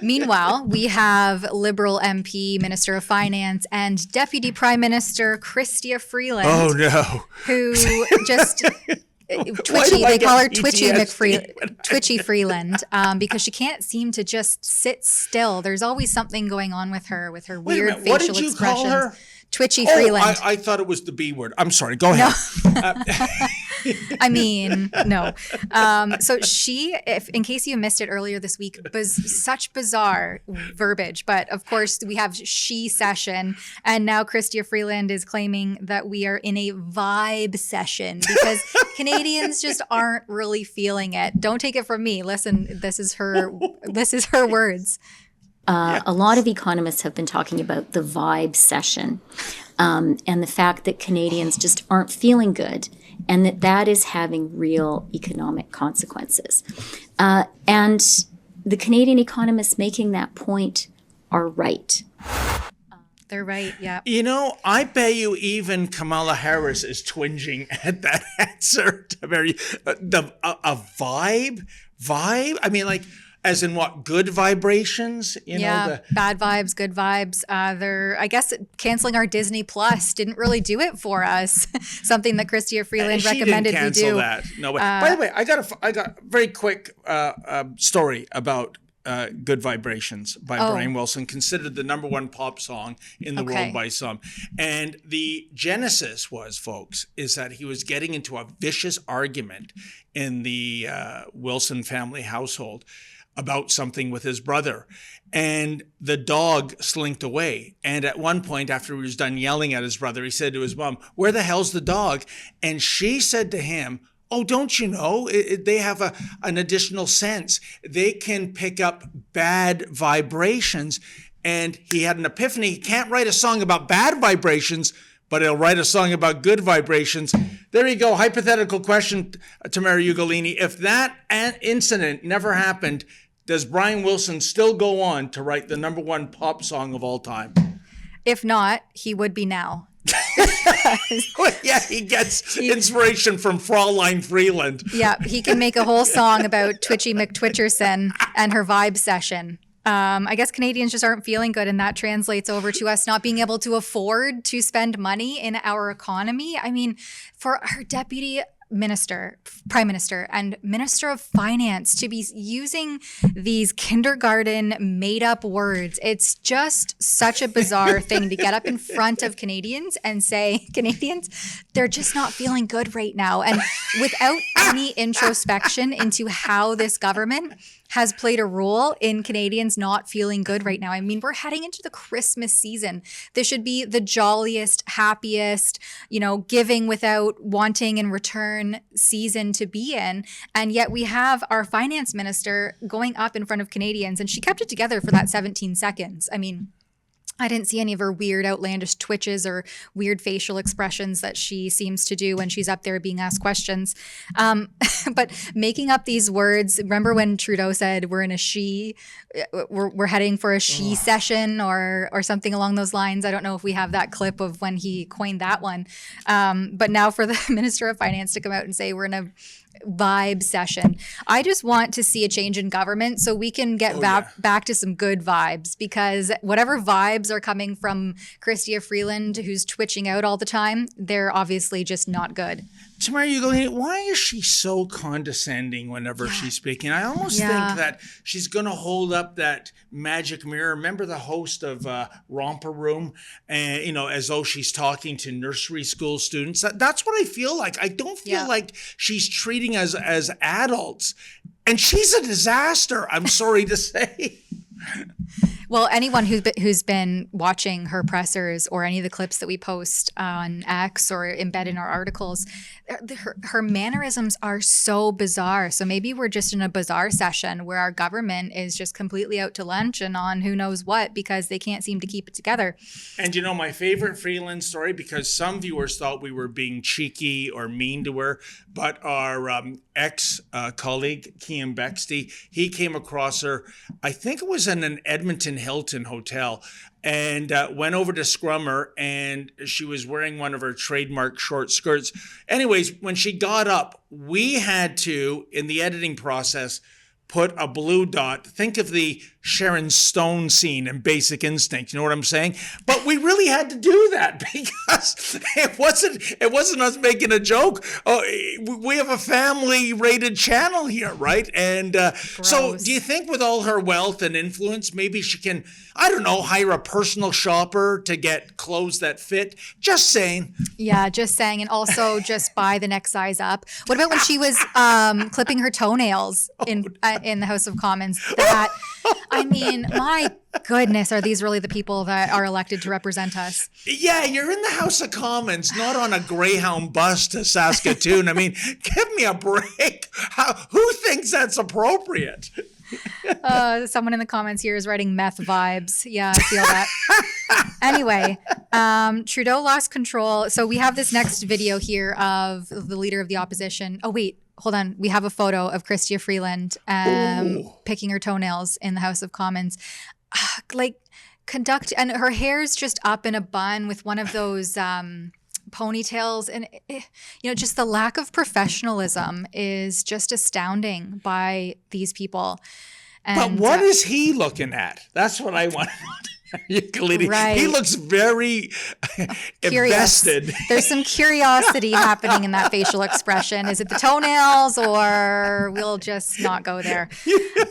Meanwhile, we have Liberal MP, Minister of Finance, and Deputy Prime Minister Chrystia Freeland. Oh, no. Who just... Twitchy, they call her Twitchy Freeland, because she can't seem to just sit still. There's always something going on with her weird facial expressions. What did you call her? Twitchy Freeland. I thought it was the B word. I'm sorry. Go ahead. No. I mean, no. So she, in case you missed it earlier this week, was such bizarre verbiage. But of course, we have she session. And now Chrystia Freeland is claiming that we are in a vibe session because Canadians just aren't really feeling it. Don't take it from me. Listen, this is her words. A lot of economists have been talking about the vibe session and the fact that Canadians just aren't feeling good and that is having real economic consequences. And the Canadian economists making that point are right. They're right, yeah. You know, I bet you even Kamala Harris is twinging at that answer. A vibe? I mean, like... As in what? Good vibrations? Bad vibes, good vibes. I guess canceling our Disney Plus didn't really do it for us. Something that Chrystia Freeland recommended we do. She didn't cancel that. No way. By the way, I got a very quick story about Good Vibrations by Brian Wilson, considered the number one pop song in the world by some. And the genesis was, folks, is that he was getting into a vicious argument in the Wilson family household about something with his brother. And the dog slinked away. And at one point, after he was done yelling at his brother, he said to his mom, "Where the hell's the dog?" And she said to him, "Oh, don't you know? They have an additional sense. They can pick up bad vibrations." And he had an epiphany. He can't write a song about bad vibrations, but he'll write a song about good vibrations. There you go. Hypothetical question, Tamara Ugolini. If that incident never happened, does Brian Wilson still go on to write the number one pop song of all time? If not, he would be now. Yeah, he gets inspiration from Fraulein Freeland. Yeah, he can make a whole song about Twitchy McTwitcherson and her vibe session. I guess Canadians just aren't feeling good, and that translates over to us not being able to afford to spend money in our economy. I mean, for our deputy minister, prime minister, and minister of finance to be using these kindergarten made-up words, it's just such a bizarre thing to get up in front of Canadians and say, Canadians, they're just not feeling good right now. And without any introspection into how this government has played a role in Canadians not feeling good right now. I mean, we're heading into the Christmas season. This should be the jolliest, happiest, giving without wanting in return season to be in. And yet we have our finance minister going up in front of Canadians, and she kept it together for that 17 seconds. I mean, I didn't see any of her weird, outlandish twitches or weird facial expressions that she seems to do when she's up there being asked questions. But making up these words, remember when Trudeau said we're heading for a she session or something along those lines? I don't know if we have that clip of when he coined that one. But now for the Minister of Finance to come out and say we're in a vibe session. I just want to see a change in government so we can get back to some good vibes, because whatever vibes are coming from Chrystia Freeland, who's twitching out all the time, they're obviously just not good. Tamara, you go, why is she so condescending whenever she's speaking? I almost think that she's going to hold up that magic mirror. Remember the host of Romper Room, and as though she's talking to nursery school students. That's what I feel like. I don't feel like she's treating us as adults, and she's a disaster. I'm sorry to say. Well, anyone who's been watching her pressers or any of the clips that we post on X or embed in our articles, her mannerisms are so bizarre. So maybe we're just in a bizarre session where our government is just completely out to lunch and on who knows what because they can't seem to keep it together. And my favorite Freeland story, because some viewers thought we were being cheeky or mean to her, but our ex-colleague, Cian Bexty, he came across her, I think it was in an Edmonton Hilton hotel, and went over to scrum her, and she was wearing one of her trademark short skirts. Anyways, when she got up, we had to, in the editing process, put a blue dot. Think of the Sharon Stone scene in Basic Instinct. You know what I'm saying? But we really had to do that because it wasn't us making a joke. Oh, we have a family-rated channel here, right? And so do you think with all her wealth and influence, maybe she can, I don't know, hire a personal shopper to get clothes that fit? Just saying. Yeah, just saying. And also just buy the next size up. What about when she was clipping her toenails in the House of Commons? That, I mean, my goodness, are these really the people that are elected to represent us? Yeah, you're in the House of Commons, not on a Greyhound bus to Saskatoon. I mean, give me a break. Who thinks that's appropriate? Someone in the comments here is writing meth vibes. Yeah, I feel that. Anyway, Trudeau lost control. So we have this next video here of the leader of the opposition. Oh, wait. Hold on. We have a photo of Chrystia Freeland picking her toenails in the House of Commons. And her hair's just up in a bun with one of those ponytails. And, just the lack of professionalism is just astounding by these people. And, but what is he looking at? That's what I want to know. Right. He looks very invested. There's some curiosity happening in that facial expression. Is it the toenails, or we'll just not go there?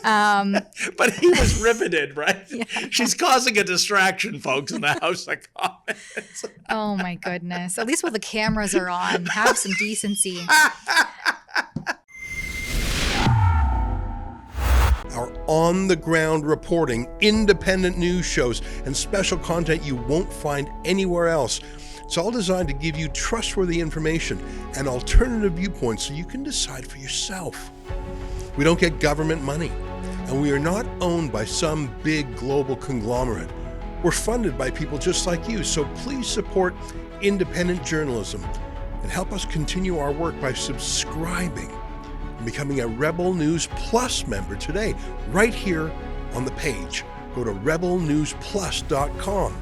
But he was riveted, right? Yeah. She's causing a distraction, folks, in the House of Commons. Oh my goodness. At least while the cameras are on, have some decency. Our on-the-ground reporting, independent news shows, and special content you won't find anywhere else. It's all designed to give you trustworthy information and alternative viewpoints so you can decide for yourself. We don't get government money, and we are not owned by some big global conglomerate. We're funded by people just like you, so please support independent journalism and help us continue our work by subscribing and becoming a Rebel News Plus member today, right here on the page. Go to rebelnewsplus.com.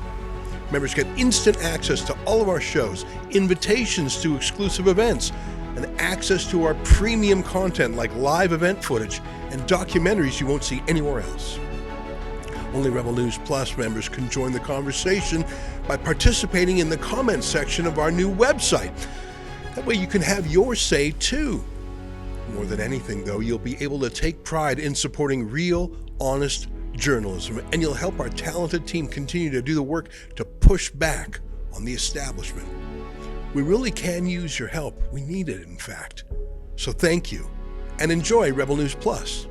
Members get instant access to all of our shows, invitations to exclusive events, and access to our premium content like live event footage and documentaries you won't see anywhere else. Only Rebel News Plus members can join the conversation by participating in the comments section of our new website. That way you can have your say too. More than anything, though, you'll be able to take pride in supporting real, honest journalism, and you'll help our talented team continue to do the work to push back on the establishment. We really can use your help. We need it, in fact. So thank you, and enjoy Rebel News Plus.